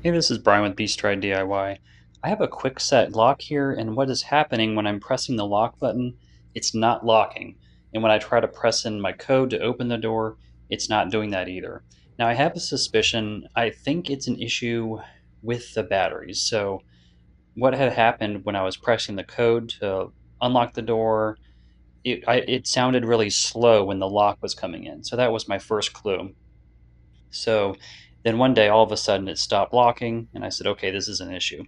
Hey, this is Brian with Beastride DIY. I have a Kwikset lock here, and what is happening when I'm pressing the lock button, it's not locking. And when I try to press in my code to open the door, it's not doing that either. Now, I have a suspicion, I think it's an issue with the batteries. So, what had happened when I was pressing the code to unlock the door, it sounded really slow when the lock was coming in. So, that was my first clue. So then one day, all of a sudden, it stopped locking, and I said, okay, this is an issue.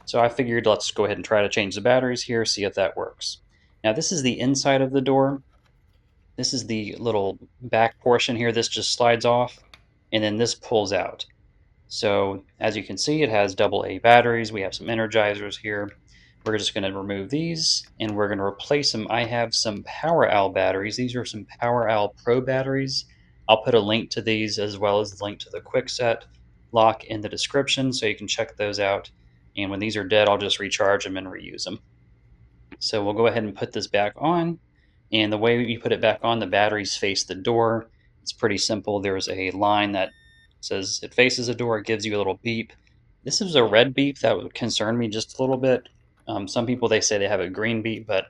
So I figured let's go ahead and try to change the batteries here, see if that works. Now, this is the inside of the door. This is the little back portion here. This just slides off, and then this pulls out. So as you can see, it has AA batteries. We have some energizers here. We're just going to remove these, and we're going to replace them. I have some Power Owl batteries. These are some Power Owl Pro batteries. I'll put a link to these as well as the link to the Kwikset lock in the description so you can check those out. And when these are dead, I'll just recharge them and reuse them. So we'll go ahead and put this back on. And the way you put it back on, the batteries face the door. It's pretty simple. There's a line that says it faces the door. It gives you a little beep. This is a red beep that would concern me just a little bit. Some people, they say they have a green beep, but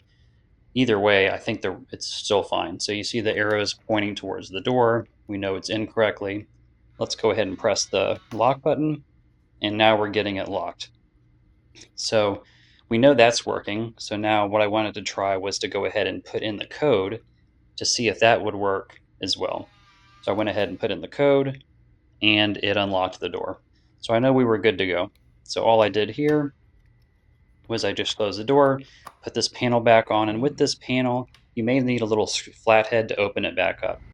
either way, I think it's still fine. So you see the arrows pointing towards the door. We know it's in correctly. Let's go ahead and press the lock button, and now we're getting it locked. So we know that's working. So now what I wanted to try was to go ahead and put in the code to see if that would work as well. So I went ahead and put in the code, and it unlocked the door. So I know we were good to go. So all I did here was I just closed the door, put this panel back on, and with this panel, you may need a little flathead to open it back up.